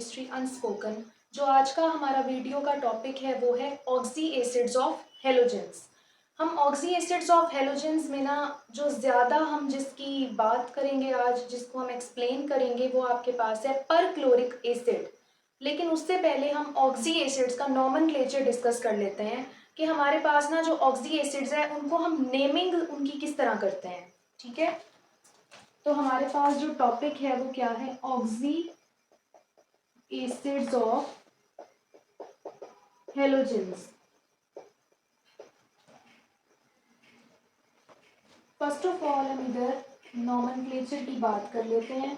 Chemistry unspoken. जो आज का हमारा वीडियो का टॉपिक है वो है ऑक्सी एसिड्स ऑफ हेलोजेंस। हम ऑक्सी एसिड्स ऑफ हेलोजेंस में ना जो ज़्यादा हम जिसकी बात करेंगे आज, जिसको हम एक्सप्लेन करेंगे, वो आपके पास है परक्लोरिक एसिड। लेकिन उससे पहले हम ऑक्सी एसिड्स का नॉमेनक्लेचर डिस्कस कर लेते हैं कि हमारे पास ना जो ऑक्सी एसिड्स है उनको हम नेमिंग उनकी किस तरह करते हैं। ठीक है, तो हमारे पास जो टॉपिक है वो क्या है, oxy acids of halogens. First of all हम इधर नॉमेनक्लेचर की बात कर लेते हैं।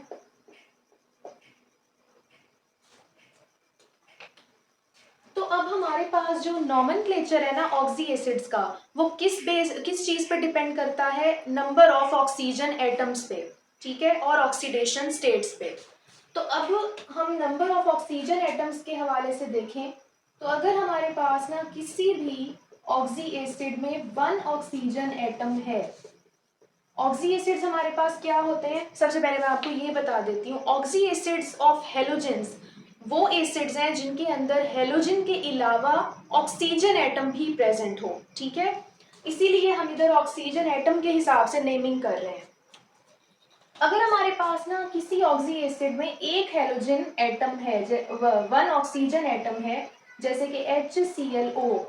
तो अब हमारे पास जो नॉमेनक्लेचर है ना ऑक्सी एसिड्स का, वो किस चीज पे डिपेंड करता है, नंबर ऑफ ऑक्सीजन एटम्स पे, ठीक है, और ऑक्सीडेशन स्टेट्स पे। तो अब हम नंबर ऑफ ऑक्सीजन एटम्स के हवाले से देखें तो अगर हमारे पास ना किसी भी ऑक्सी एसिड में 1 ऑक्सीजन एटम है, ऑक्सी एसिड्स हमारे पास क्या होते हैं, सबसे पहले मैं आपको ये बता देती हूँ। ऑक्सी एसिड्स ऑफ हेलोजेंस वो एसिड्स हैं जिनके अंदर हेलोजन के अलावा ऑक्सीजन एटम भी प्रेजेंट हो, ठीक है, इसीलिए हम इधर ऑक्सीजन एटम के हिसाब से नेमिंग कर रहे हैं। अगर हमारे पास ना किसी ऑक्सी एसिड में एक हेलोजन एटम है, 1 ऑक्सीजन एटम है, जैसे कि HClO,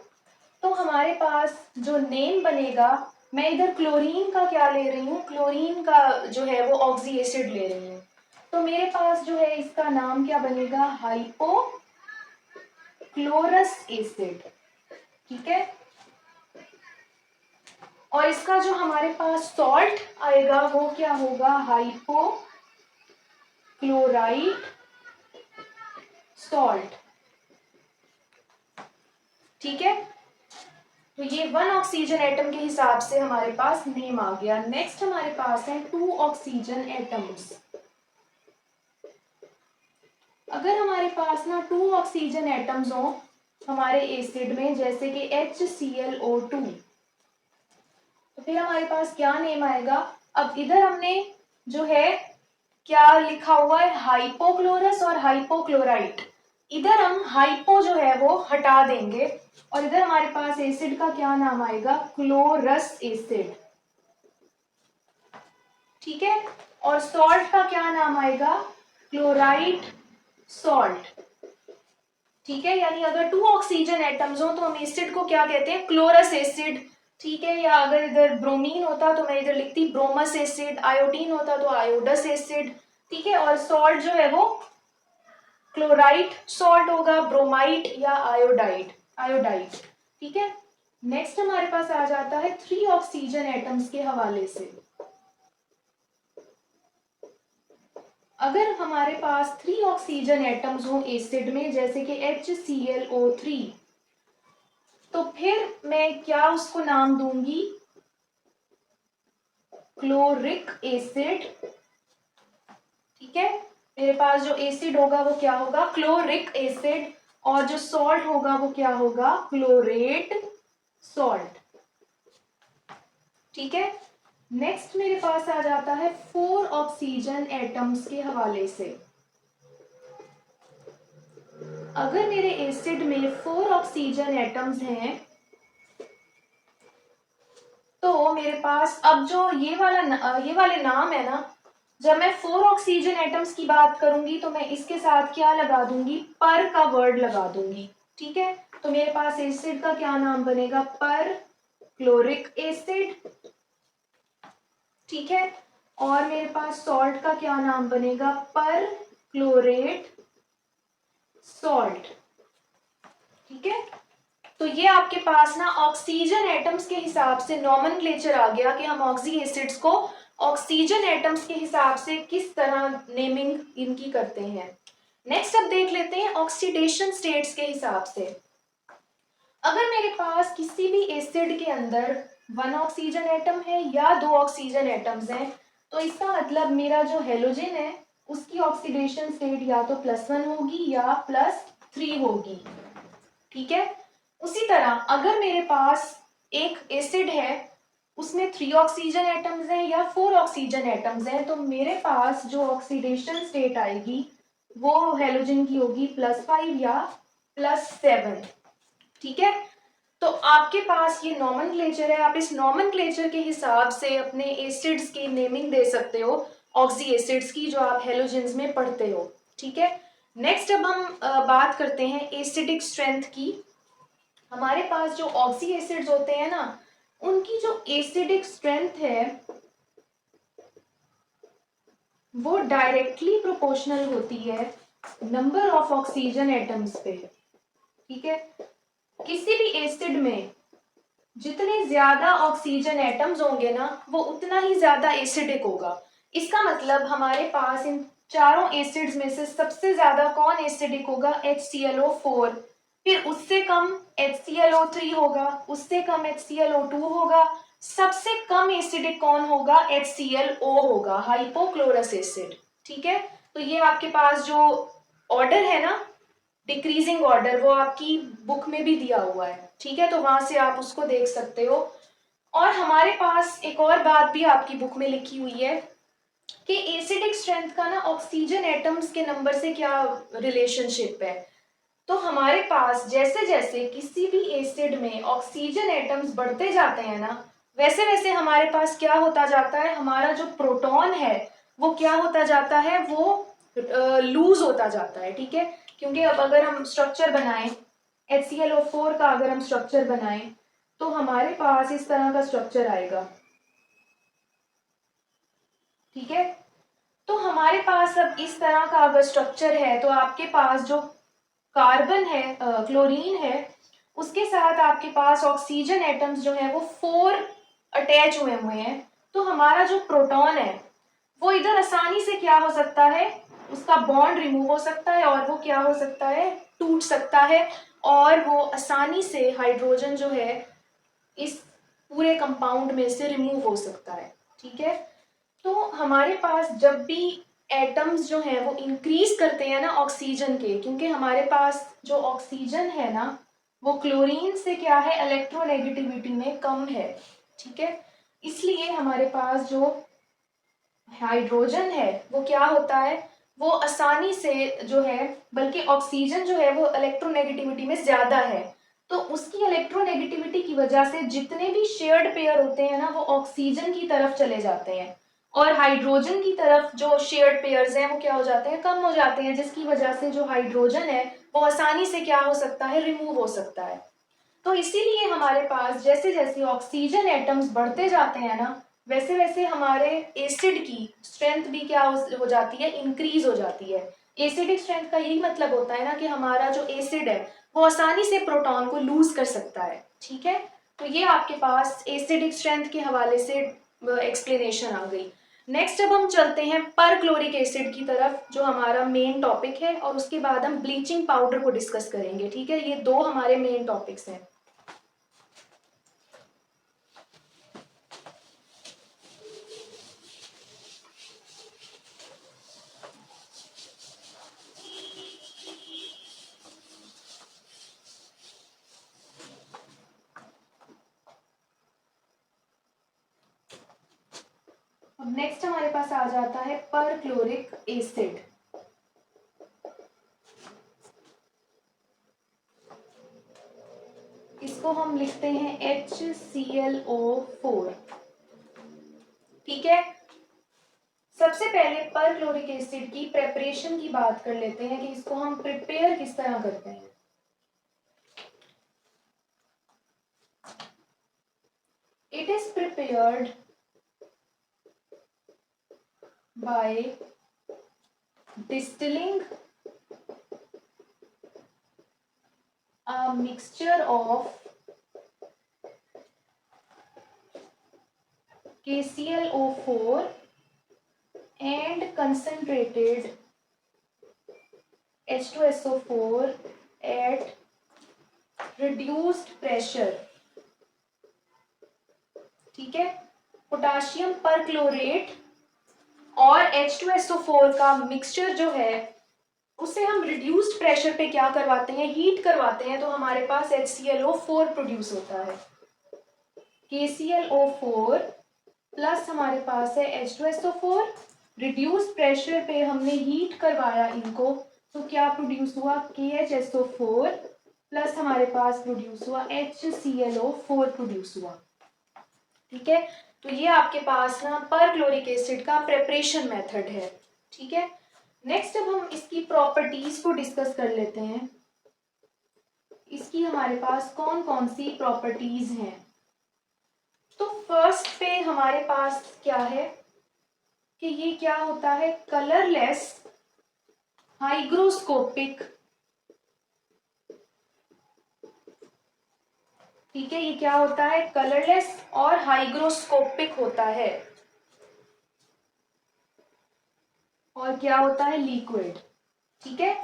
तो हमारे पास जो नेम बनेगा, मैं इधर क्लोरीन का क्या ले रही हूँ, क्लोरीन का जो है वो ऑक्सी एसिड ले रही हूँ। तो मेरे पास जो है इसका नाम क्या बनेगा, हाइपोक्लोरस एसिड, ठीक है। और इसका जो हमारे पास सॉल्ट आएगा वो क्या होगा, हाइपोक्लोराइट सॉल्ट, ठीक है। तो ये 1 ऑक्सीजन एटम के हिसाब से हमारे पास नेम आ गया। नेक्स्ट हमारे पास है 2 ऑक्सीजन एटम्स। अगर हमारे पास ना 2 ऑक्सीजन एटम्स हो हमारे एसिड में, जैसे कि HClO2, तो फिर हमारे पास क्या नेम आएगा। अब इधर हमने जो है क्या लिखा हुआ है, हाइपोक्लोरस और हाइपोक्लोराइट, इधर हम हाइपो जो है वो हटा देंगे और इधर हमारे पास एसिड का क्या नाम आएगा, क्लोरस एसिड, ठीक है। और सॉल्ट का क्या नाम आएगा, क्लोराइड सॉल्ट, ठीक है। यानी अगर 2 ऑक्सीजन एटम्स हो तो हम एसिड को क्या कहते हैं, क्लोरस एसिड, ठीक है। या अगर इधर ब्रोमीन होता तो मैं इधर लिखती ब्रोमस एसिड, आयोडीन होता तो आयोडस एसिड, ठीक है। और सॉल्ट जो है वो क्लोराइड सॉल्ट होगा, ब्रोमाइट या आयोडाइड, ठीक है। नेक्स्ट हमारे पास आ जाता है 3 ऑक्सीजन एटम्स के हवाले से। अगर हमारे पास 3 ऑक्सीजन एटम्स हो एसिड में, जैसे कि HClO3, तो फिर मैं क्या उसको नाम दूंगी, क्लोरिक एसिड, ठीक है। मेरे पास जो एसिड होगा वो क्या होगा, क्लोरिक एसिड, और जो सॉल्ट होगा वो क्या होगा, क्लोरेट सॉल्ट, ठीक है। नेक्स्ट मेरे पास आ जाता है 4 ऑक्सीजन एटम्स के हवाले से। अगर मेरे एसिड में 4 ऑक्सीजन एटम्स हैं तो मेरे पास अब जो ये वाले नाम है ना, जब मैं 4 ऑक्सीजन एटम्स की बात करूंगी तो मैं इसके साथ क्या लगा दूंगी, पर का वर्ड लगा दूंगी, ठीक है। तो मेरे पास एसिड का क्या नाम बनेगा, पर क्लोरिक एसिड, ठीक है। और मेरे पास सॉल्ट का क्या नाम बनेगा, पर क्लोरेट सॉल्ट, ठीक है। तो ये आपके पास ना ऑक्सीजन एटम्स के हिसाब से नॉमेनक्लेचर आ गया कि हम ऑक्सी एसिड्स को ऑक्सीजन एटम्स के हिसाब से किस तरह नेमिंग इनकी करते हैं। नेक्स्ट अब देख लेते हैं ऑक्सीडेशन स्टेट्स के हिसाब से। अगर मेरे पास किसी भी एसिड के अंदर 1 ऑक्सीजन एटम है या 2 ऑक्सीजन एटम्स हैं, तो इसका मतलब मेरा जो हेलोजन है उसकी ऑक्सीडेशन स्टेट या तो +1 होगी या +3 होगी, ठीक है। उसी तरह अगर मेरे पास एक एसिड है, उसमें 3 ऑक्सीजन एटम्स हैं या 4 ऑक्सीजन एटम्स हैं, तो मेरे पास जो ऑक्सीडेशन स्टेट आएगी वो हेलोजन की होगी +5 या +7। ठीक है, तो आपके पास ये नॉमेनक्लेचर है, आप इस नॉमेनक्लेचर के हिसाब से अपने एसिड्स की नेमिंग दे सकते हो, ऑक्सी एसिड्स की, जो आप हेलोजेंस में पढ़ते हो। ठीक है, नेक्स्ट अब हम बात करते हैं एसिडिक स्ट्रेंथ की। हमारे पास जो ऑक्सी एसिड्स होते हैं ना, उनकी जो एसिडिक स्ट्रेंथ है वो डायरेक्टली प्रोपोर्शनल होती है नंबर ऑफ ऑक्सीजन एटम्स पे। ठीक है, किसी भी एसिड में जितने ज्यादा ऑक्सीजन एटम्स होंगे ना, वो उतना ही ज्यादा एसिडिक होगा। इसका मतलब हमारे पास इन चारों एसिड्स में से सबसे ज्यादा कौन एसिडिक होगा? HClO4। फिर उससे कम HClO3 होगा, उससे कम HClO2 होगा, सबसे कम एसिडिक कौन होगा? HClO होगा, हाइपोक्लोरस एसिड। ठीक है, तो ये आपके पास जो ऑर्डर है ना, डिक्रीजिंग ऑर्डर, वो आपकी बुक में भी दिया हुआ है। ठीक है, तो वहां से आप उसको देख सकते हो। और हमारे पास एक और बात भी आपकी बुक में लिखी हुई है कि एसिडिक स्ट्रेंथ का ना ऑक्सीजन एटम्स के नंबर से क्या रिलेशनशिप है। तो हमारे पास जैसे जैसे किसी भी एसिड में ऑक्सीजन एटम्स बढ़ते जाते हैं ना, वैसे वैसे हमारे पास क्या होता जाता है? हमारा जो प्रोटॉन है वो क्या होता जाता है? वो लूज होता जाता है। ठीक है, क्योंकि अब अगर हम स्ट्रक्चर बनाएं, HClO4 का अगर हम स्ट्रक्चर बनाएं तो हमारे पास इस तरह का स्ट्रक्चर आएगा। ठीक है, तो हमारे पास अब इस तरह का अगर स्ट्रक्चर है तो आपके पास जो कार्बन है, क्लोरीन है, उसके साथ आपके पास ऑक्सीजन एटम्स जो है वो 4 अटैच हुए हुए हैं। तो हमारा जो प्रोटॉन है वो इधर आसानी से क्या हो सकता है? उसका बॉन्ड रिमूव हो सकता है और वो क्या हो सकता है? टूट सकता है, और वो आसानी से हाइड्रोजन जो है इस पूरे कंपाउंड में से रिमूव हो सकता है। ठीक है, तो हमारे पास जब भी एटम्स जो हैं वो इंक्रीज करते हैं ना ऑक्सीजन के, क्योंकि हमारे पास जो ऑक्सीजन है ना वो क्लोरीन से क्या है? इलेक्ट्रोनेगेटिविटी में कम है। ठीक है, इसलिए हमारे पास जो हाइड्रोजन है वो क्या होता है? वो आसानी से जो है, बल्कि ऑक्सीजन जो है वो इलेक्ट्रोनेगेटिविटी में ज्यादा है, तो उसकी इलेक्ट्रोनेगेटिविटी की वजह से जितने भी शेयर्ड पेयर होते हैं ना वो ऑक्सीजन की तरफ चले जाते हैं, और हाइड्रोजन की तरफ जो शेयर्ड पेयर्स हैं वो क्या हो जाते हैं? कम हो जाते हैं, जिसकी वजह से जो हाइड्रोजन है वो आसानी से क्या हो सकता है? रिमूव हो सकता है। तो इसीलिए हमारे पास जैसे जैसे ऑक्सीजन एटम्स बढ़ते जाते हैं ना, वैसे वैसे हमारे एसिड की स्ट्रेंथ भी क्या हो जाती है? इंक्रीज हो जाती है। एसिडिक स्ट्रेंथ का यही मतलब होता है ना कि हमारा जो एसिड है वो आसानी से प्रोटॉन को लूज कर सकता है। ठीक है, तो ये आपके पास एसिडिक स्ट्रेंथ के हवाले से एक्सप्लेनेशन आ गई। नेक्स्ट अब हम चलते हैं पर क्लोरिक एसिड की तरफ, जो हमारा मेन टॉपिक है, और उसके बाद हम ब्लीचिंग पाउडर को डिस्कस करेंगे। ठीक है, ये दो हमारे मेन टॉपिक्स हैं। अब नेक्स्ट हमारे पास आ जाता है पर क्लोरिक एसिड। इसको हम लिखते हैं HClO4। ठीक है, सबसे पहले पर क्लोरिक एसिड की प्रेपरेशन की बात कर लेते हैं कि इसको हम प्रिपेयर किस तरह करते हैं। It is prepared by distilling a mixture of KClO4 and concentrated H2SO4 at reduced pressure। ठीक है, पोटाशियम पर क्लोरेट और H2SO4 का मिक्सचर जो है उसे हम रिड्यूस्ड प्रेशर पे क्या करवाते हैं? हीट करवाते हैं, तो हमारे पास HClO4 प्रोड्यूस होता है। KClO4 प्लस हमारे पास है H2SO4, रिड्यूस्ड प्रेशर पे हमने हीट करवाया इनको, तो क्या प्रोड्यूस हुआ, KHSO4 प्लस हमारे पास प्रोड्यूस हुआ HClO4 प्रोड्यूस हुआ। ठीक है, तो ये आपके पास ना परक्लोरिक एसिड का प्रेपरेशन मेथड है। ठीक है, नेक्स्ट अब हम इसकी प्रॉपर्टीज को डिस्कस कर लेते हैं। इसकी हमारे पास कौन कौन सी प्रॉपर्टीज हैं। तो फर्स्ट पे हमारे पास क्या है कि ये क्या होता है, कलरलेस हाइग्रोस्कोपिक। ठीक है, ये क्या होता है, कलरलेस और हाइग्रोस्कोपिक होता है। और क्या होता है, लिक्विड। ठीक है,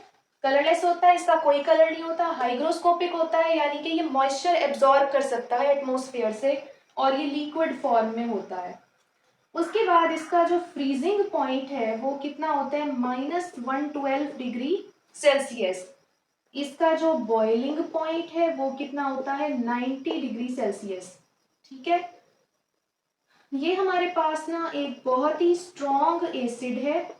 कलरलेस होता है, इसका कोई कलर नहीं होता। हाइग्रोस्कोपिक होता है यानी कि ये मॉइस्चर एब्जॉर्ब कर सकता है एटमॉस्फेयर से, और ये लिक्विड फॉर्म में होता है। उसके बाद इसका जो फ्रीजिंग पॉइंट है वो कितना होता है, -112 डिग्री सेल्सियस। इसका जो बॉइलिंग पॉइंट है वो कितना होता है, 90 डिग्री सेल्सियस। ठीक है, ये हमारे पास ना एक बहुत ही स्ट्रॉन्ग एसिड है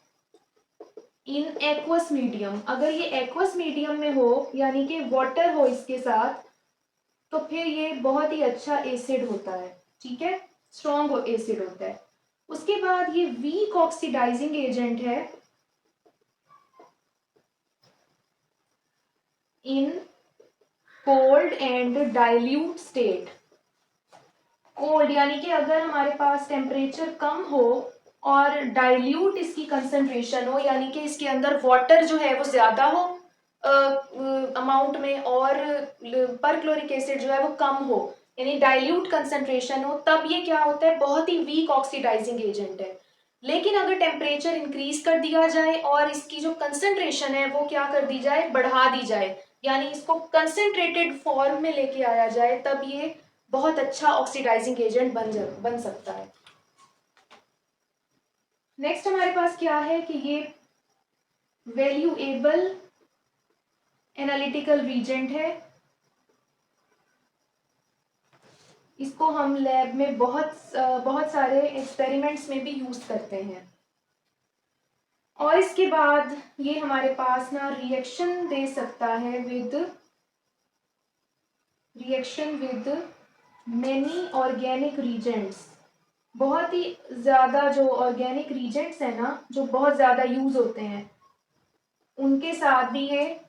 इन एक्वस मीडियम। अगर ये एक्वस मीडियम में हो यानी कि वाटर हो इसके साथ, तो फिर ये बहुत ही अच्छा एसिड होता है। ठीक है, स्ट्रॉन्ग एसिड होता है। उसके बाद ये वीक ऑक्सीडाइजिंग एजेंट है in cold and dilute state. Cold यानी कि अगर हमारे पास टेम्परेचर कम हो और डाइल्यूट इसकी कंसंट्रेशन हो, यानी कि इसके अंदर वाटर जो है वो ज्यादा हो अमाउंट में, और परक्लोरिक एसिड जो है वो कम हो, यानी डाइल्यूट कंसंट्रेशन हो, तब ये क्या होता है, बहुत ही वीक ऑक्सीडाइजिंग एजेंट है। लेकिन अगर टेम्परेचर इंक्रीज कर दिया जाए और इसकी जो कंसंट्रेशन है वो क्या कर दी जाए, बढ़ा दी जाए, यानी इसको कंसंट्रेटेड फॉर्म में लेके आया जाए, तब ये बहुत अच्छा ऑक्सीडाइजिंग एजेंट बन सकता है। नेक्स्ट हमारे पास क्या है कि ये वैल्यूएबल एनालिटिकल रीजेंट है। इसको हम लैब में बहुत सारे एक्सपेरिमेंट्स में भी यूज करते हैं। और इसके बाद ये हमारे पास ना रिएक्शन दे सकता है reaction with many organic Regents. बहुत ही ज्यादा जो ऑर्गेनिक रीजेंट्स है ना, जो बहुत ज्यादा यूज होते हैं, उनके साथ भी ये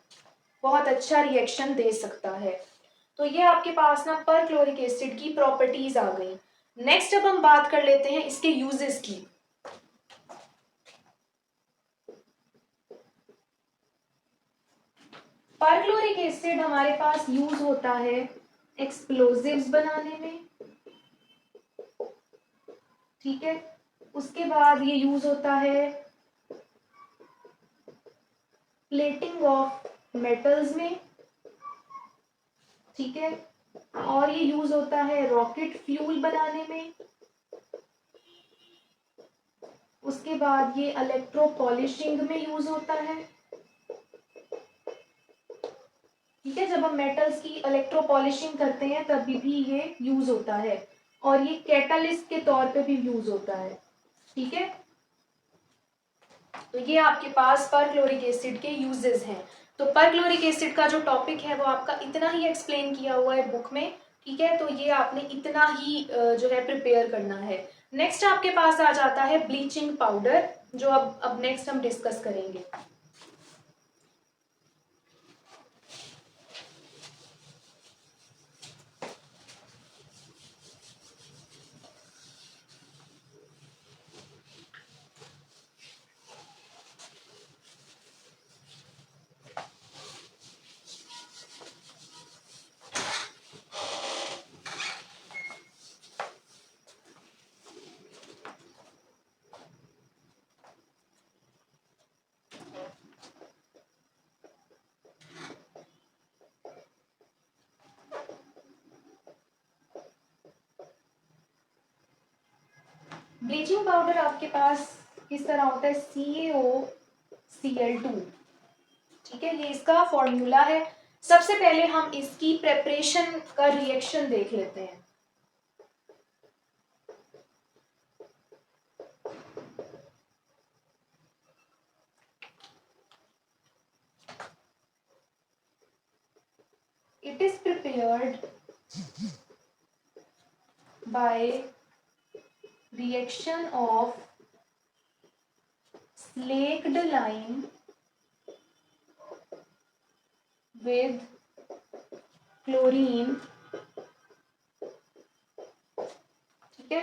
बहुत अच्छा रिएक्शन दे सकता है। तो ये आपके पास ना परक्लोरिक एसिड की प्रॉपर्टीज आ गई। नेक्स्ट अब हम बात कर लेते हैं इसके यूजेस की। परक्लोरिक एसिड हमारे पास यूज होता है एक्सप्लोजिव्स बनाने में। ठीक है, उसके बाद ये यूज होता है प्लेटिंग ऑफ मेटल्स में। ठीक है, और ये यूज होता है रॉकेट फ्यूल बनाने में। उसके बाद ये इलेक्ट्रो पॉलिशिंग में यूज होता है। ठीक है, जब हम मेटल्स की इलेक्ट्रो पॉलिशिंग करते हैं तभी भी ये यूज होता है, और ये कैटालिस्ट के तौर पे भी यूज होता है। ठीक है, तो ये आपके पास परक्लोरिक एसिड के यूजेस हैं। तो परक्लोरिक एसिड का जो टॉपिक है वो आपका इतना ही एक्सप्लेन किया हुआ है बुक में। ठीक है, तो ये आपने इतना ही जो है प्रिपेयर करना है। नेक्स्ट आपके पास आ जाता है ब्लीचिंग पाउडर, जो अब नेक्स्ट हम डिस्कस करेंगे। ब्लीचिंग पाउडर आपके पास किस तरह होता है, CaOCl2। ठीक है, ये इसका फॉर्मूला है। सबसे पहले हम इसकी प्रेपरेशन का रिएक्शन देख लेते हैं। occurred by reaction of slaked lime with chlorine. ठीक है,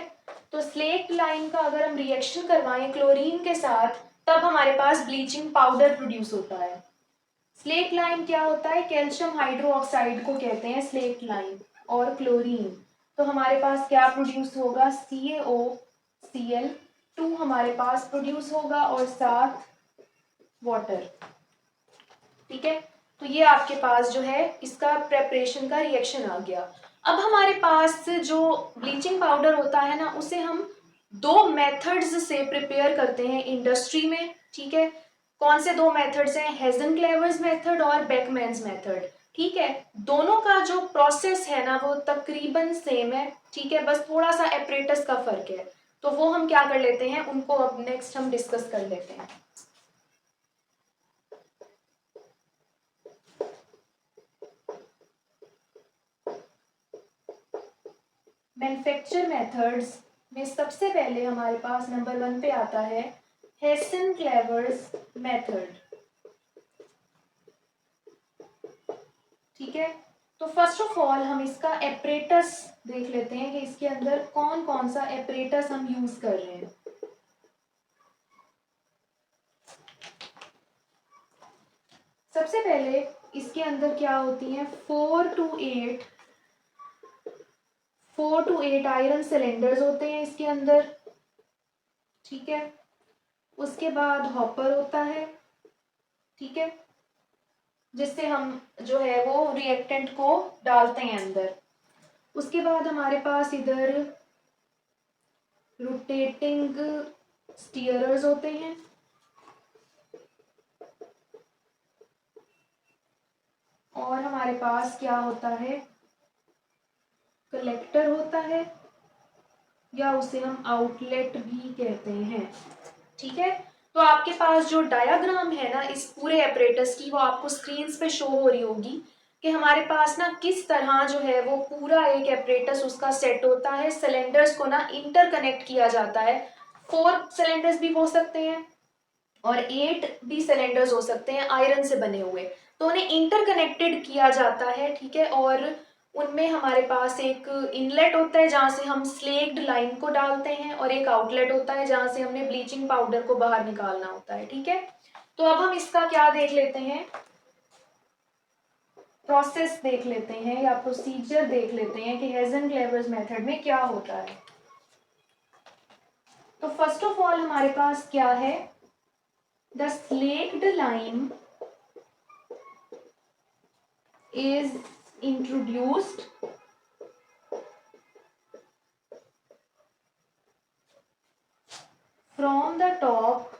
तो स्लेक्ट लाइम का अगर हम रिएक्शन करवाएं क्लोरीन के साथ तब हमारे पास ब्लीचिंग पाउडर प्रोड्यूस होता है। स्लेक्ट लाइम क्या होता है? कैल्शियम हाइड्रोक्साइड को कहते हैं स्लेक्ट लाइम और क्लोरीन। तो हमारे पास क्या प्रोड्यूस होगा? CaOCl2 हमारे पास प्रोड्यूस होगा और साथ वाटर। ठीक है, तो ये आपके पास जो है इसका प्रेपरेशन का रिएक्शन आ गया। अब हमारे पास जो ब्लीचिंग पाउडर होता है ना, उसे हम दो मेथड्स से प्रिपेयर करते हैं इंडस्ट्री में। ठीक है, कौन से दो मेथड्स हैं? हेजनक्लेवर्स मेथड और बेकमैन्स मेथड। ठीक है, दोनों का जो प्रोसेस है ना वो तकरीबन सेम है। ठीक है, बस थोड़ा सा एपरेटस का फर्क है, तो वो हम क्या कर लेते हैं, उनको अब नेक्स्ट हम डिस्कस कर लेते हैं। मैन्युफैक्चर मेथड्स में सबसे पहले हमारे पास नंबर 1 पे आता है हेसन-क्लेवर्स मेथड। ठीक है, तो फर्स्ट ऑफ ऑल हम इसका एपरेटस देख लेते हैं कि इसके अंदर कौन कौन सा एपरेटस हम यूज कर रहे हैं। सबसे पहले इसके अंदर क्या होती हैं? 4 to 8 आयरन सिलेंडर्स होते हैं इसके अंदर। ठीक है, उसके बाद हॉपर होता है। ठीक है, जिससे हम जो है वो रिएक्टेंट को डालते हैं अंदर। उसके बाद हमारे पास इधर रोटेटिंग स्टीयरर्स होते हैं। और हमारे पास क्या होता है? कलेक्टर होता है, या उसे हम आउटलेट भी कहते हैं। ठीक है, तो आपके पास जो डायग्राम है ना इस पूरे एपरेटस की, वो आपको स्क्रीन पे शो हो रही होगी कि हमारे पास ना किस तरह जो है वो पूरा एक एपरेटस उसका सेट होता है। सिलेंडर्स को ना इंटरकनेक्ट किया जाता है। 4 सिलेंडर्स भी हो सकते हैं और 8 भी सिलेंडर्स हो सकते हैं आयरन से बने हुए, तो उन्हें इंटरकनेक्टेड किया जाता है। ठीक है, और उनमें हमारे पास एक इनलेट होता है जहां से हम स्लेक्ड लाइम को डालते हैं, और एक आउटलेट होता है जहां से हमने ब्लीचिंग पाउडर को बाहर निकालना होता है। ठीक है, तो अब हम इसका क्या देख लेते हैं, प्रोसेस देख लेते हैं या प्रोसीजर देख लेते हैं कि हेजन-क्लेवर्स मेथड में क्या होता है। तो फर्स्ट ऑफ ऑल हमारे पास क्या है? The slaked lime is introduced from the top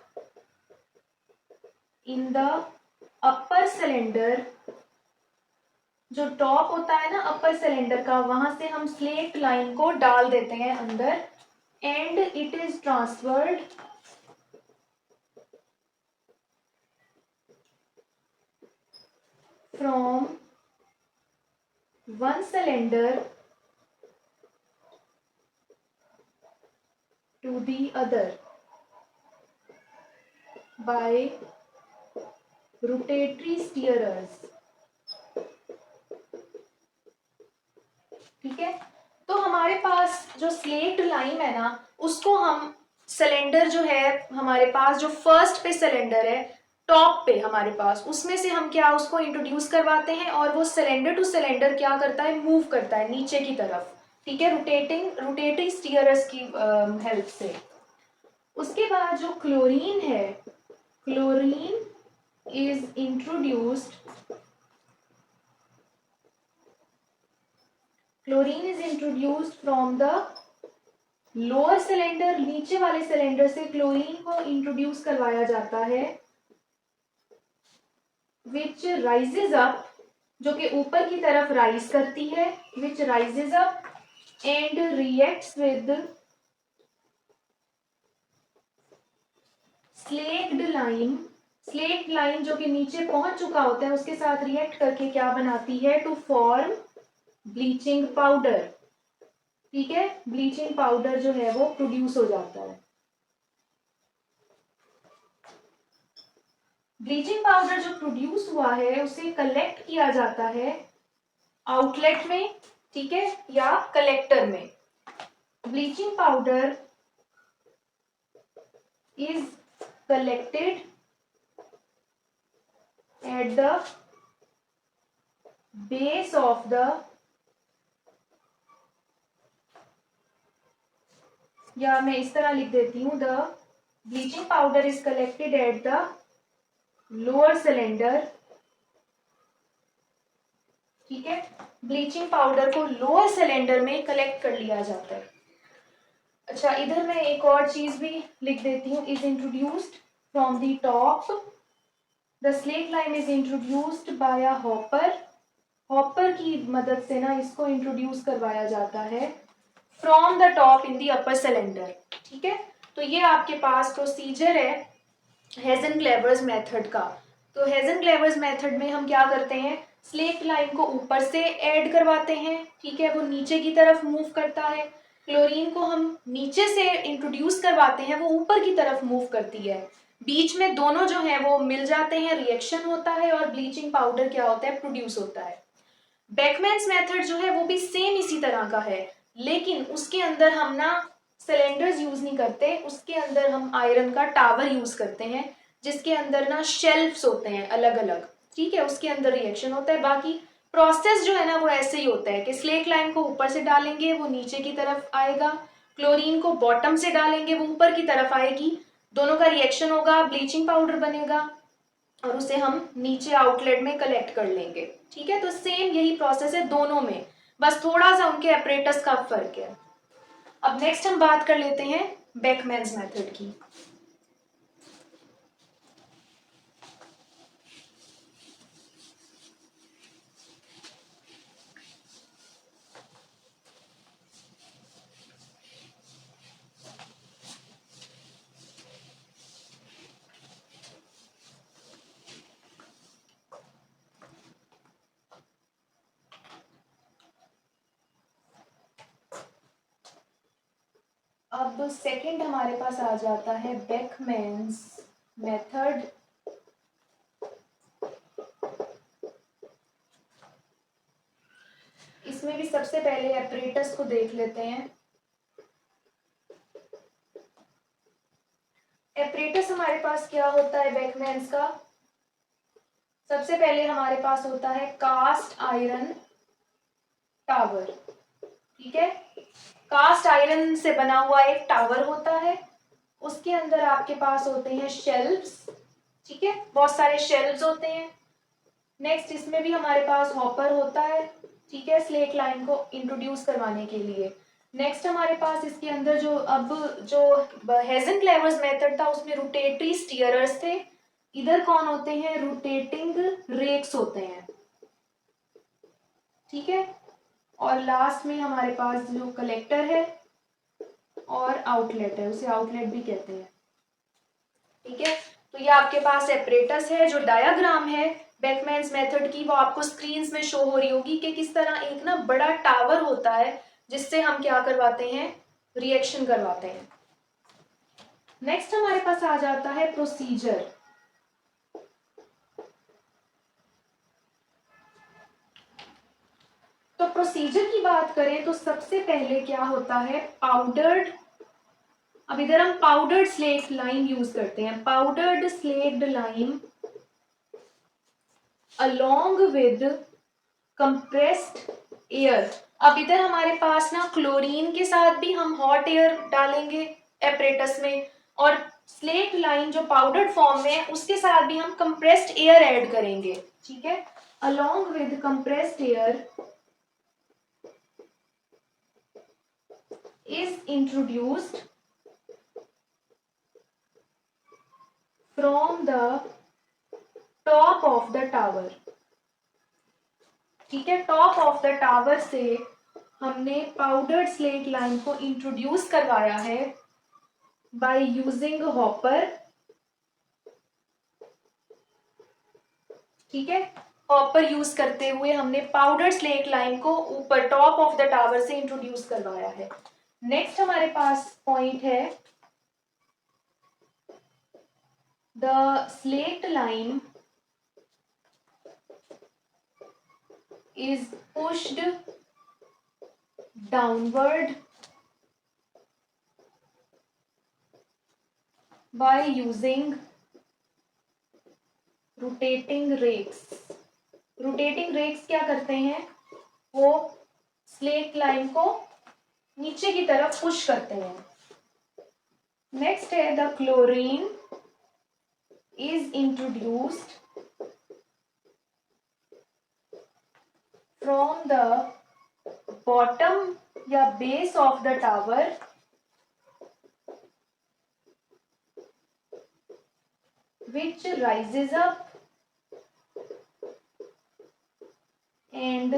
in the upper cylinder। जो टॉप होता है ना अपर सिलेंडर का, वहां से हम स्लेक्ट लाइन को डाल देते हैं अंदर, and it is transferred from one cylinder to the other by rotatory steerers। ठीक है, तो हमारे पास जो स्लेक्ड लाइम है ना उसको हम सिलेंडर जो है हमारे पास जो फर्स्ट पे सिलेंडर है टॉप पे हमारे पास, उसमें से हम क्या उसको इंट्रोड्यूस करवाते हैं और वो सिलेंडर टू सिलेंडर क्या करता है? मूव करता है नीचे की तरफ। ठीक है, रोटेटरी स्टीयरर्स की हेल्प से। उसके बाद जो क्लोरीन है, chlorine is introduced from the lower cylinder. नीचे वाले सिलेंडर से क्लोरीन को इंट्रोड्यूस करवाया जाता है, विच राइजेज अप, जो कि ऊपर की तरफ राइज करती है, which rises up and reacts with slaked lime. Slaked lime जो कि नीचे पहुंच चुका होता है उसके साथ रिएक्ट करके क्या बनाती है? टू फॉर्म ब्लीचिंग पाउडर, ठीक है, ब्लीचिंग पाउडर जो है वो प्रोड्यूस हो जाता है। ब्लीचिंग पाउडर जो प्रोड्यूस हुआ है उसे कलेक्ट किया जाता है आउटलेट में, ठीक है, या कलेक्टर में। Bleaching powder is collected at the base of the, या मैं इस तरह लिख देती हूं, the bleaching powder is collected at the lower cylinder, ठीक है, ब्लीचिंग पाउडर को लोअर सिलेंडर में कलेक्ट कर लिया जाता है। अच्छा, इधर मैं एक और चीज भी लिख देती हूँ, is introduced from the top, the slack lime is introduced by a hopper, hopper की मदद से ना इसको इंट्रोड्यूस करवाया जाता है from the top in the upper cylinder, ठीक है। तो ये आपके पास प्रोसीजर है हेज़न-क्लेवर्स मेथड का। तो हेज़न-क्लेवर्स मेथड में हम क्या करते हैं, स्लेक लाइम को ऊपर से ऐड करवाते हैं, ठीक है, वो नीचे की तरफ मूव करता है। क्लोरीन को हम नीचे से इंट्रोड्यूस करवाते हैं, वो ऊपर की तरफ मूव करती है। बीच में दोनों जो है वो मिल जाते हैं, रिएक्शन होता है और ब्लीचिंग पाउडर क्या होता है, प्रोड्यूस होता है। बेकमैन्स मेथड जो है वो भी सेम इसी तरह का है, लेकिन उसके अंदर हम ना सिलेंडर्स यूज नहीं करते, उसके अंदर हम आयरन का टावर यूज करते हैं, जिसके अंदर ना शेल्फ्स होते हैं अलग अलग, ठीक है, उसके अंदर रिएक्शन होता है। बाकी प्रोसेस जो है ना वो ऐसे ही होता है कि स्लेक लाइम को ऊपर से डालेंगे वो नीचे की तरफ आएगा, क्लोरीन को बॉटम से डालेंगे वो ऊपर की तरफ आएगी, दोनों का रिएक्शन होगा, ब्लीचिंग पाउडर बनेगा और उसे हम नीचे आउटलेट में कलेक्ट कर लेंगे, ठीक है। तो सेम यही प्रोसेस है दोनों में, बस थोड़ा सा उनके अपरेटस का फर्क है। अब नेक्स्ट हम बात कर लेते हैं बेकमैन्स मेथड की। अब सेकंड हमारे पास आ जाता है बेकमैन्स मेथड। इसमें भी सबसे पहले अपरेटस को देख लेते हैं। अपरेटस हमारे पास क्या होता है बेकमैन्स का, सबसे पहले हमारे पास होता है कास्ट आयरन टावर, ठीक है, कास्ट आयरन से बना हुआ एक टावर होता है, उसके अंदर आपके पास होते हैं शेल्व्स, ठीक है, बहुत सारे शेल्व्स होते हैं। नेक्स्ट इसमें भी हमारे पास हॉपर होता है, ठीक है, स्लेक लाइम को इंट्रोड्यूस करवाने के लिए। नेक्स्ट हमारे पास इसके अंदर जो हेज़न-क्लेवर्स मेथड था उसमें रोटेटरी स्टीयरर्स थे, इधर कौन होते हैं, रोटेटिंग रेक्स होते हैं, ठीक है, और लास्ट में हमारे पास जो कलेक्टर है और आउटलेट है, उसे आउटलेट भी कहते हैं, ठीक है। तो ये आपके पास सेपरेटस है, जो डायग्राम है बेकमैन्स मेथड की वो आपको स्क्रीन में शो हो रही होगी कि किस तरह एक ना बड़ा टावर होता है जिससे हम क्या करवाते हैं, रिएक्शन करवाते हैं। नेक्स्ट हमारे पास आ जाता है प्रोसीजर। तो प्रोसीजर की बात करें तो सबसे पहले क्या होता है, पाउडर्ड, अब इधर हम पाउडर्ड स्लेक्ड लाइम यूज करते हैं, powdered slaked lime along with compressed air. अब इधर हमारे पास ना क्लोरीन के साथ भी हम हॉट एयर डालेंगे एपरेटस में, और स्लेक्ड लाइम जो पाउडर्ड फॉर्म में है उसके साथ भी हम कंप्रेस्ड एयर ऐड करेंगे, ठीक है, along with compressed air is introduced from the top of the tower, ठीक है, टॉप ऑफ द टावर से हमने पाउडर्ड स्लेक लाइम को इंट्रोड्यूस करवाया है बाय यूजिंग हॉपर, ठीक है, हॉपर यूज करते हुए हमने पाउडर स्लेट लाइम को ऊपर टॉप ऑफ द टावर से इंट्रोड्यूस करवाया है। नेक्स्ट हमारे पास पॉइंट है the slate lime is pushed downward by using rotating rakes. rotating rakes क्या करते हैं, वो स्लेट लाइन को नीचे की तरफ पुश करते हैं। नेक्स्ट है the chlorine is introduced from the bottom या base of the tower which rises up and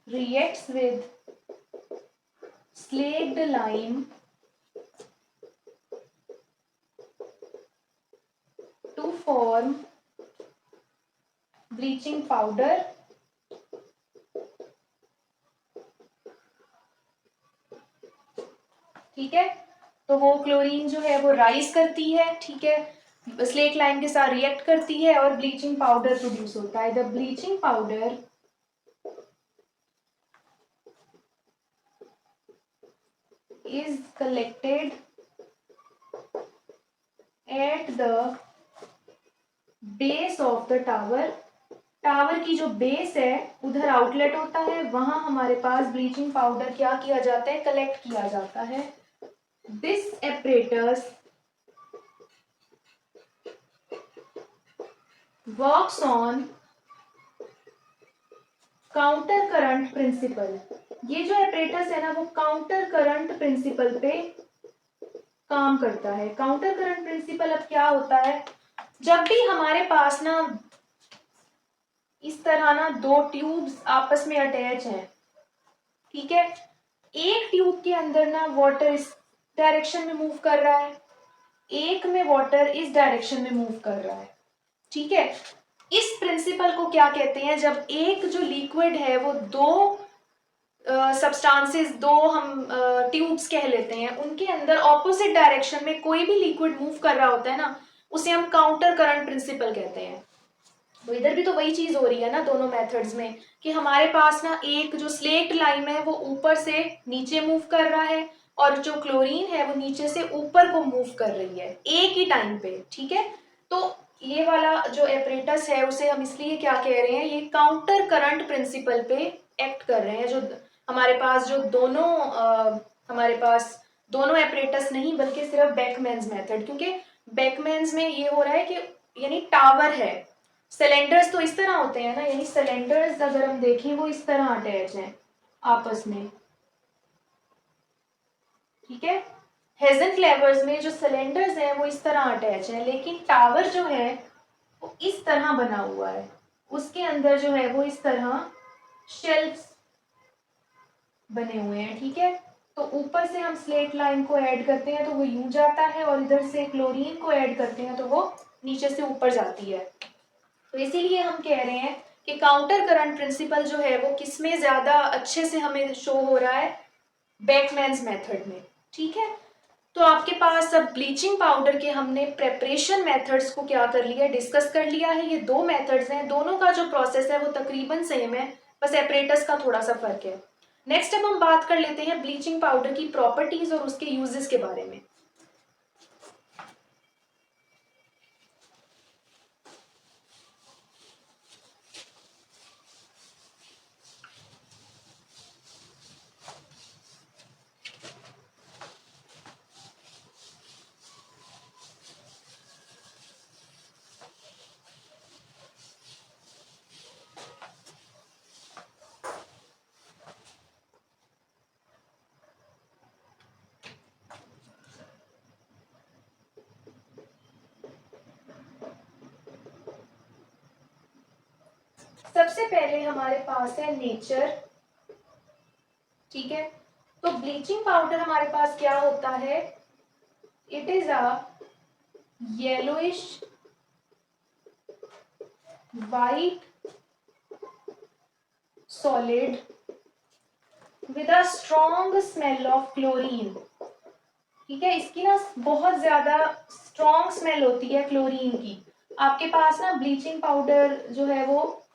reacts with slaked lime to form bleaching powder। ठीक है, तो वो क्लोरीन जो है वो राइज करती है, ठीक है, स्लेट लाइम के साथ रिएक्ट करती है और ब्लीचिंग पाउडर प्रोड्यूस होता है। The bleaching powder is collected at the base of the tower। Tower की जो बेस है उधर आउटलेट होता है, वहां हमारे पास ब्लीचिंग पाउडर क्या किया जाता है, कलेक्ट किया जाता है। This apparatus works on counter current principle. ये जो apparatus है ना वो काउंटर करंट प्रिंसिपल पे काम करता है। काउंटर करंट प्रिंसिपल अब क्या होता है, जब भी हमारे पास ना इस तरह ना दो ट्यूब्स आपस में अटैच हैं, ठीक है, एक ट्यूब के अंदर ना वाटर इस डायरेक्शन में मूव कर रहा है, एक में वाटर इस डायरेक्शन में मूव कर रहा है, ठीक है। इस प्रिंसिपल को क्या कहते हैं, जब एक जो लिक्विड है वो दो सब्सटेंसेस, दो हम ट्यूब्स कह लेते हैं, उनके अंदर ऑपोजिट डायरेक्शन में कोई भी लिक्विड मूव कर रहा होता है ना, उसे हम काउंटर करंट प्रिंसिपल कहते हैं। तो इधर भी तो वही चीज हो रही है ना दोनों मेथड्स में, कि हमारे पास ना एक जो स्लेट लाइम है वो ऊपर से नीचे मूव कर रहा है और जो क्लोरीन है वो नीचे से ऊपर को मूव कर रही है एक ही टाइम पे, ठीक है। तो ये वाला जो एपरेटस है उसे हम इसलिए क्या कह रहे हैं, ये काउंटर करंट प्रिंसिपल पे एक्ट कर रहे हैं। जो हमारे पास जो दोनों हमारे पास दोनों एपरेटस नहीं बल्कि सिर्फ बेकमैन्स मेथड, क्योंकि बेकमैन्स में ये हो रहा है कि यानी टावर है, सिलेंडर्स तो इस तरह होते हैं ना, यानी सिलेंडर्स अगर हम देखें वो इस तरह अटैच हैं आपस में, ठीक है। हेज़नक्लेवर्स में जो सिलेंडर्स हैं वो इस तरह अटैच हैं, लेकिन टावर जो है वो इस तरह बना हुआ है, उसके अंदर जो है वो इस तरह शेल्फ्स बने हुए हैं, ठीक है। तो ऊपर से हम स्लेट लाइम को ऐड करते हैं तो वो यूं जाता है, और इधर से क्लोरीन को ऐड करते हैं तो वो नीचे से ऊपर जाती है। तो इसीलिए हम कह रहे हैं कि काउंटर करंट प्रिंसिपल जो है वो किसमें ज्यादा अच्छे से हमें शो हो रहा है, बेकमैन्स मेथड में, ठीक है। तो आपके पास अब ब्लीचिंग पाउडर के हमने प्रेपरेशन मेथड्स को क्या कर लिया, डिस्कस कर लिया है। ये दो मेथड्स हैं, दोनों का जो प्रोसेस है वो तकरीबन सेम है, बस एपरेटस का थोड़ा सा फर्क है। नेक्स्ट अब हम बात कर लेते हैं ब्लीचिंग पाउडर की प्रॉपर्टीज और उसके यूजेस के बारे में। सबसे पहले हमारे पास है नेचर, ठीक है। तो ब्लीचिंग पाउडर हमारे पास क्या होता है, it is a yellowish white solid with a strong smell of chlorine. ठीक है, इसकी ना बहुत ज्यादा स्ट्रॉन्ग स्मेल होती है क्लोरीन की। आपके पास ना ब्लीचिंग पाउडर जो है वो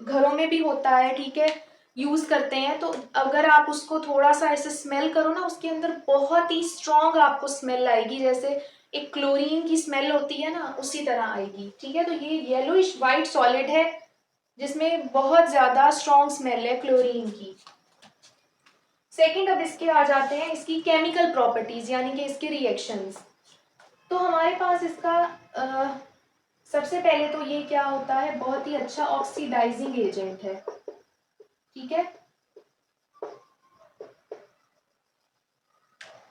घरों में भी होता है, ठीक है, यूज करते हैं। तो अगर आप उसको थोड़ा सा ऐसे स्मेल करो ना, उसके अंदर बहुत ही स्ट्रॉन्ग आपको स्मेल आएगी, जैसे एक क्लोरीन की स्मेल होती है ना, उसी तरह आएगी। ठीक है, तो ये येलोइश वाइट सॉलिड है जिसमें बहुत ज्यादा स्ट्रॉन्ग स्मेल है क्लोरीन की। सेकंड, अब इसके आ जाते हैं इसकी केमिकल प्रॉपर्टीज यानी कि इसके रिएक्शंस। तो हमारे पास इसका सबसे पहले तो ये क्या होता है, बहुत ही अच्छा ऑक्सीडाइजिंग एजेंट है। ठीक है,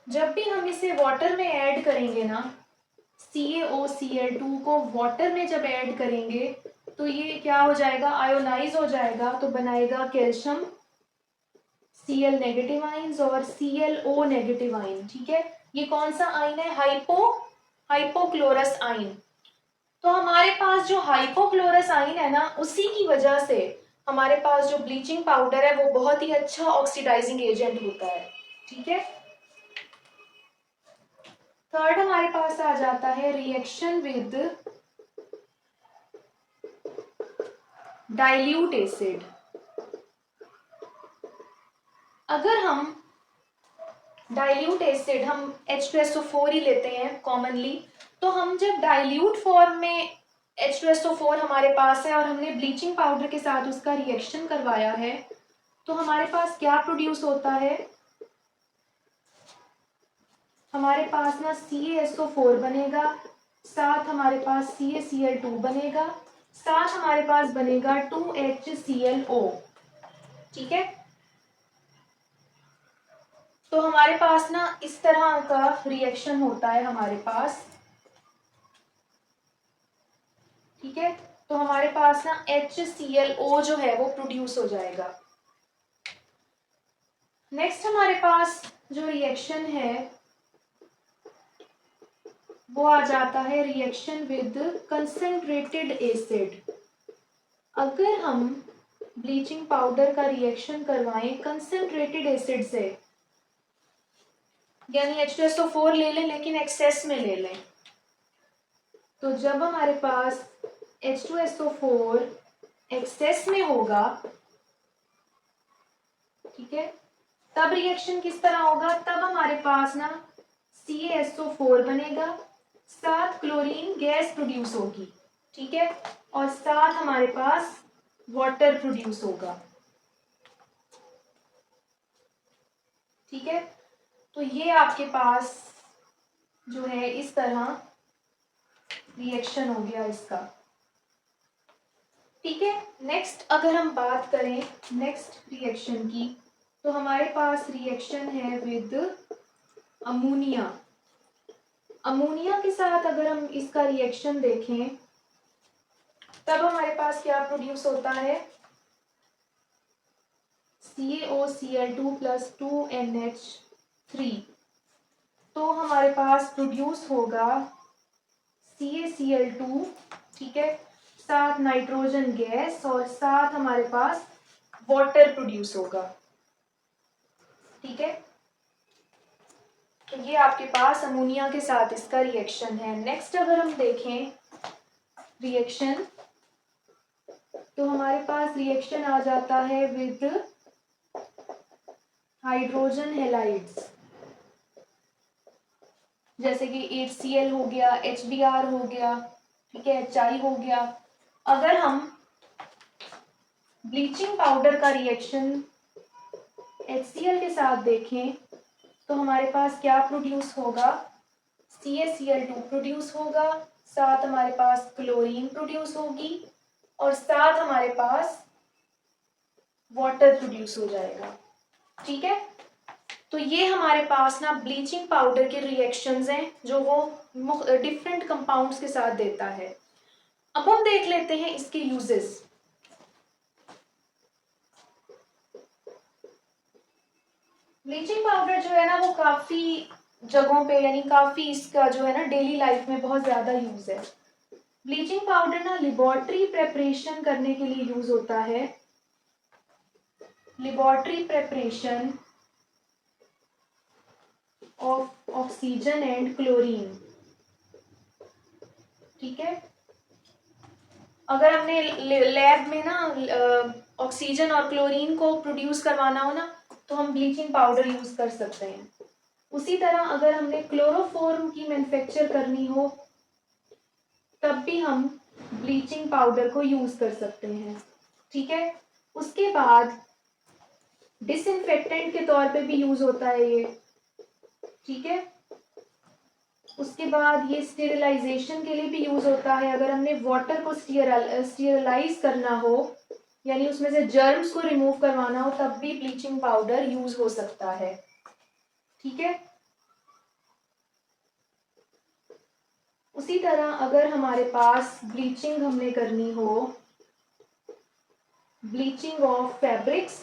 जब भी हम इसे वाटर में ऐड करेंगे ना, CaOCl2 को वाटर में जब ऐड करेंगे तो ये क्या हो जाएगा, आयोनाइज हो जाएगा, तो बनाएगा कैल्शियम Cl नेगेटिव आइंस और ClO नेगेटिव आइन। ठीक है, ये कौन सा आइन है, हाइपोक्लोरस आइन। तो हमारे पास जो हाइपोक्लोरस आइन है ना, उसी की वजह से हमारे पास जो ब्लीचिंग पाउडर है वो बहुत ही अच्छा ऑक्सीडाइजिंग एजेंट होता है। ठीक है, थर्ड हमारे पास आ जाता है रिएक्शन विद डाइल्यूट एसिड। अगर हम डाइल्यूट एसिड, हम H2SO4 ही लेते हैं कॉमनली, तो हम जब डाइल्यूट फॉर्म में H2SO4 हमारे पास है और हमने ब्लीचिंग पाउडर के साथ उसका रिएक्शन करवाया है, तो हमारे पास क्या प्रोड्यूस होता है, हमारे पास ना CaSO4 बनेगा, साथ हमारे पास CaCl2 बनेगा, साथ हमारे पास बनेगा 2HClO। ठीक है, तो हमारे पास ना इस तरह का रिएक्शन होता है हमारे पास। ठीक है, तो हमारे पास ना HClO जो है वो प्रोड्यूस हो जाएगा। नेक्स्ट हमारे पास जो रिएक्शन है वो आ जाता है रिएक्शन विद कंसंट्रेटेड एसिड। अगर हम ब्लीचिंग पाउडर का रिएक्शन करवाएं कंसंट्रेटेड एसिड से, यानी H2SO4 ले लें लेकिन एक्सेस में ले लें, तो जब हमारे पास H2SO4 एक्सेस में होगा, ठीक है, तब रिएक्शन किस तरह होगा, तब हमारे पास ना CaSO4 बनेगा, साथ क्लोरीन गैस प्रोड्यूस होगी। ठीक है, और साथ हमारे पास वाटर प्रोड्यूस होगा। ठीक है, तो ये आपके पास जो है इस तरह रिएक्शन हो गया इसका। ठीक है, नेक्स्ट अगर हम बात करें नेक्स्ट रिएक्शन की, तो हमारे पास रिएक्शन है विद अमोनिया। अमोनिया के साथ अगर हम इसका रिएक्शन देखें, तब हमारे पास क्या प्रोड्यूस होता है, CaOCl2 प्लस 2NH3। तो हमारे पास प्रोड्यूस होगा CaCl2, ठीक है, साथ नाइट्रोजन गैस और साथ हमारे पास वाटर प्रोड्यूस होगा। ठीक है, तो ये आपके पास अमोनिया के साथ इसका रिएक्शन है। नेक्स्ट अगर हम देखें रिएक्शन, तो हमारे पास रिएक्शन आ जाता है विद हाइड्रोजन हैलाइड्स, जैसे कि HCl हो गया, HBr हो गया, ठीक है, HI हो गया। अगर हम ब्लीचिंग पाउडर का रिएक्शन HCl के साथ देखें, तो हमारे पास क्या प्रोड्यूस होगा, CaCl2 प्रोड्यूस होगा, साथ हमारे पास क्लोरीन प्रोड्यूस होगी और साथ हमारे पास वाटर प्रोड्यूस हो जाएगा। ठीक है, तो ये हमारे पास ना ब्लीचिंग पाउडर के रिएक्शंस हैं जो वो डिफरेंट कंपाउंड्स के साथ देता है। अब हम देख लेते हैं इसके यूजेस। ब्लीचिंग पाउडर जो है ना वो काफी जगहों पे, यानी काफी इसका जो है ना डेली लाइफ में बहुत ज्यादा यूज है। ब्लीचिंग पाउडर ना लेबोरेटरी प्रेपरेशन करने के लिए यूज होता है। Laboratory preparation of oxygen and chlorine. ठीक है, अगर हमने लैब में ना ऑक्सीजन और क्लोरीन को प्रोड्यूस करवाना हो ना, तो हम ब्लीचिंग पाउडर यूज कर सकते हैं। उसी तरह अगर हमने क्लोरोफॉर्म की मैन्युफैक्चर करनी हो, तब भी हम ब्लीचिंग पाउडर को यूज कर सकते हैं। ठीक है, उसके बाद डिसइंफेक्टेंट के तौर पे भी यूज होता है ये। ठीक है, उसके बाद ये स्टेरिलाइजेशन के लिए भी यूज होता है। अगर हमने वाटर को स्टेरिलाइज करना हो, यानी उसमें से जर्म्स को रिमूव करवाना हो, तब भी ब्लीचिंग पाउडर यूज हो सकता है। ठीक है, उसी तरह अगर हमारे पास ब्लीचिंग हमने करनी हो, ब्लीचिंग ऑफ फैब्रिक्स,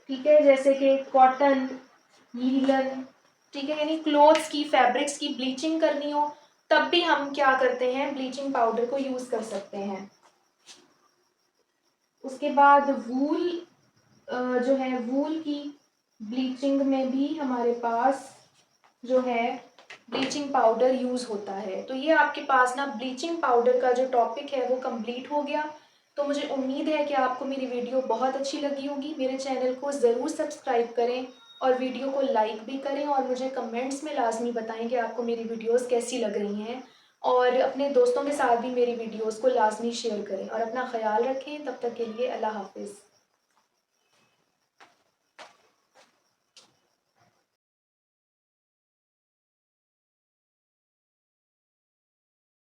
ठीक है, जैसे कि कॉटन, लीलन, ठीक है, यानी क्लोथ्स की, फैब्रिक्स की ब्लीचिंग करनी हो, तब भी हम क्या करते हैं, ब्लीचिंग पाउडर को यूज कर सकते हैं। उसके बाद वूल, जो है वूल की ब्लीचिंग में भी हमारे पास जो है ब्लीचिंग पाउडर यूज होता है। तो ये आपके पास ना ब्लीचिंग पाउडर का जो टॉपिक है वो कंप्लीट हो गया। तो मुझे उम्मीद है कि आपको मेरी वीडियो बहुत अच्छी लगी होगी। मेरे चैनल को ज़रूर सब्सक्राइब करें और वीडियो को लाइक भी करें, और मुझे कमेंट्स में लाजमी बताएं कि आपको मेरी वीडियोस कैसी लग रही हैं, और अपने दोस्तों के साथ भी मेरी वीडियोस को लाजमी शेयर करें, और अपना ख्याल रखें। तब तक के लिए अल्लाह हाफिज़।